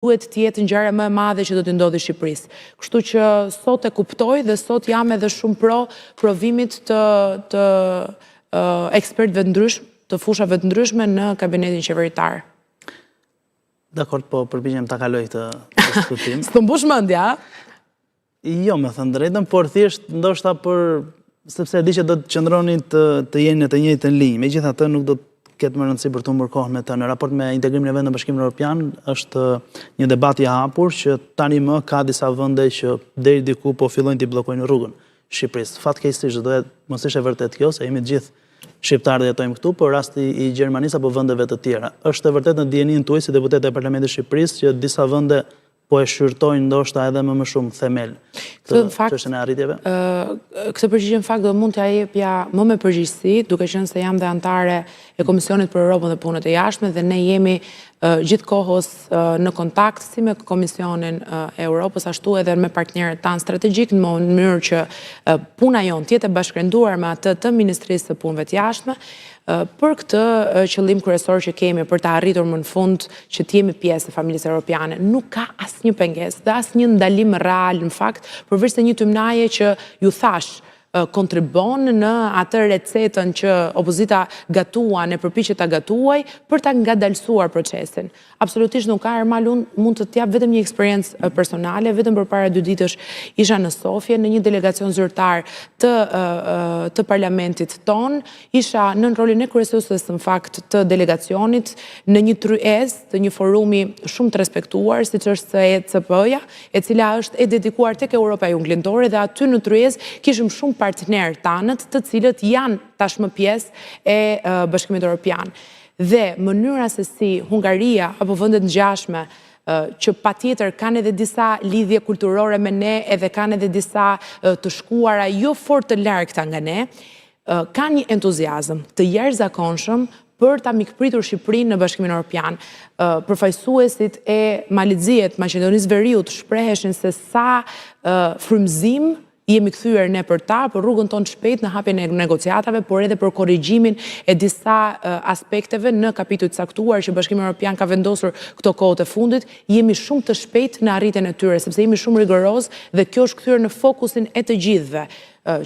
duhet të jetë ngjarja më e madhe që do të ndodhi Shqipërisë. Kështu që sot e kuptoj dhe sot jam edhe shumë provimit të ekspertëve të ndryshëm, të fushave të ndryshme në kabinetin qeveritar. Dakor, po përpiqem ta kaloj këtë diskutim. S'të mbush mendja? Jo, me thënë drejtën, por thjesht ndoshta sepse e di që do të qëndroni të jeni në të njëjtën linjë. Megjithatë nuk do të ketë më rëndësi për të humbur kohën me të. Në raport me integrimin e vendit në Bashkimin Evropian është një debat i hapur që tani më ka disa vende që deri diku po fillojnë t'i bllokojnë rrugën Shqipërisë. Fatkeqësisht do të mos ishte vërtet kjo, se jemi të gjithë shqiptarë dhe jetojmë këtu, por rasti i Gjermanisë apo vendeve të tjera. Është e vërtetë në dijenin tuaj si deputet e Parlamentit të Shqipërisë që disa vende po e shqyrtojnë ndoshta edhe më shumë themel të çështën e arritjeve? Këtë përgjigje në fakt do mund t'ja jepja më me përgjegjësi, duke qenë se jam dhe antare e Komisionit për Europën dhe Punët e Jashtme dhe ne jemi gjithkohës në kontakt si me Komisionin e Europës, ashtu edhe me partnerët tanë strategjik, në mënyrë që puna jonë të jetë e bashkërenduar me atë të Ministrisë së Punëve të Jashtme, për këtë qëllim kryesor që kemi për të arritur më në fund që të jemi pjesë e familjes europiane. Nuk ka asnjë pengesë dhe asnjë ndalim real në fakt, përveç se një tymnaje që ju thash kontribon në atë recetën që opozita gatuan e përpiqet ta gatuaj për ta ngadalësuar procesin. Absolutisht nuk ka Ermal, unë mund të t'jap vetëm një eksperiencë personale, vetëm përpara 2 ditësh isha në Sofje në një delegacion zyrtar të parlamentit ton, isha në rolin e kryesuesës në fakt të delegacionit në një tryezë të një forumi shumë të respektuar, siç është ECP-ja, e cila është e dedikuar tek Europa Jugëllindore dhe aty në tryezë kishim shumë partnerë tanët të cilët janë tashmë pjesë e Bashkimit Evropian. Dhe mënyra se si Hungaria apo vendet ngjashme që patjetër kanë edhe disa lidhje kulturore me ne edhe kanë edhe disa të shkuara jo fort të largta nga ne, kanë një entuziazëm të jashtëzakonshëm për ta mikpritur Shqipërinë në Bashkimin Evropian. Përfaqësuesit e Maliziet, Maqedonisë Veriut shpreheshin se sa frymëzim jemi kthyer ne për ta, për rrugën tonë shpejt në hapjen e negociatave, por edhe për korrigjimin e disa aspekteve në kapitujt caktuar që Bashkimi Evropian ka vendosur këto kohët e fundit, jemi shumë të shpejt në arritjen e tyre, sepse jemi shumë rigoroz dhe kjo është kthyer në fokusin e të gjithëve,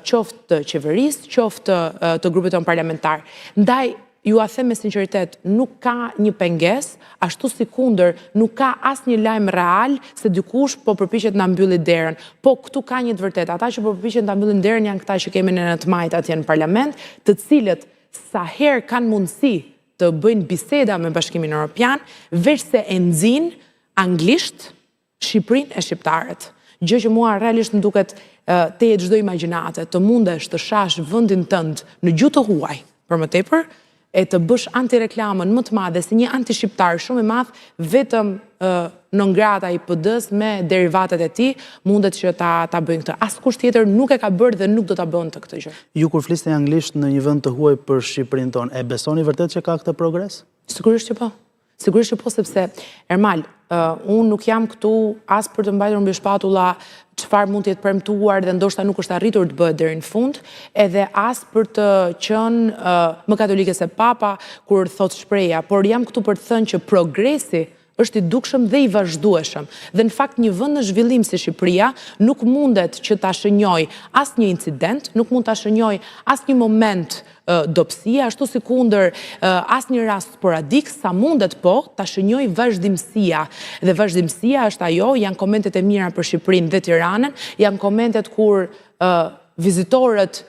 qoftë të qeverisë, qoftë të grupit tonë parlamentar. Ndaj ju a them me sinqeritet, nuk ka një pengesë, ashtu si kundër nuk ka asnjë lajm real se dikush po përpiqet na mbylli derën. Po këtu ka një të vërtetë, ata që po përpiqen ta mbyllin derën janë këta që kemi në 9 majt atje në parlament, të cilët sa herë kanë mundësi të bëjnë biseda me Bashkimin Evropian, veç se e nxin anglisht Shqipërinë e shqiptarët. Gjë që mua realisht më duket te çdo imagjinate, të mundesh të shash vendin tënd në gjuhë të huaj, për më tepër, e të bësh antireklamën më të madhe si një antishqiptar shumë i madh, vetëm non grata i PD-s me derivatet e tij mundet që ta bëjnë këtë. Askush tjetër nuk e ka bërë dhe nuk do ta bënte këtë gjë. Ju kur flisni anglisht në një vend të huaj për Shqipërinë tonë, e besoni vërtet që ka këtë progres? Sigurisht që po. Sigurisht që po, sepse Ermal, unë nuk jam këtu as për të mbajtur mbi shpatulla çfarë mund të jetë premtuar dhe ndoshta nuk është arritur të bëhet deri në fund, edhe as për të qenë më katolike se Papa kur thot shpreha, por jam këtu për të thënë që progresi është i dukshëm dhe i vazhdueshëm. Dhe në fakt një vend në zhvillim si Shqipëria nuk mundet që ta shënjoj asnjë incident, nuk mund ta shënjoj asnjë moment dobësie, ashtu si kundër asnjë rast sporadik, sa mundet po ta shënjoj vazhdimësia. Dhe vazhdimësia është ajo, janë komentet e mira për Shqipërinë dhe Tiranën, janë komentet kur vizitorët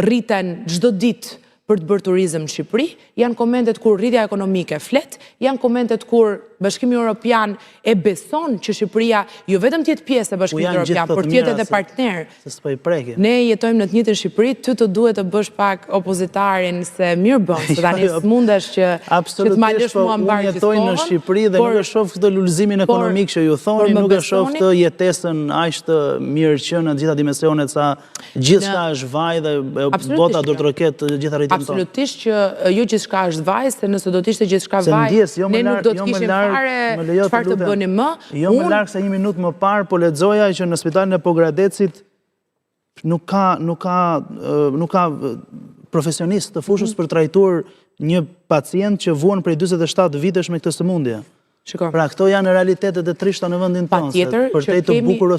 rriten çdo ditë për të bërë turizëm në Shqipëri, janë komentet kur rritja ekonomike flet, janë komentet kur Bashkimi Evropian e beson që Shqipëria jo vetëm të jetë pjesë e Bashkimit Evropian, por të jetë edhe partner. Ne jetojmë në të njëjtën Shqipëri, ty të duhet të bësh pak opozitarin se mirë bën, se tani s'mundesh që të malësh mua mbar gjithkohën. Unë jetoj në Shqipëri dhe nuk e shoh këtë lulëzimin ekonomik që ju thoni, nuk e shoh këtë jetesën aq të mirë që në të gjitha dimensionet sa gjithçka është vaj dhe bota do të roket gjithë arritjen tonë. Absolutisht që jo gjithçka është vaj, se nëse do të ishte gjithçka vaj, ne nuk do të kishim fare çfarë të bënim më. Jo më larg se 1 minutë më parë po lexoja që në spitalin e Pogradecit nuk ka profesionist të fushës për trajtuar një pacient që vuan prej 47 vitesh me këtë sëmundje. Shiko. Pra këto janë realitetet e trishta në vendin tonë. Patjetër Për që te të kemi- bukur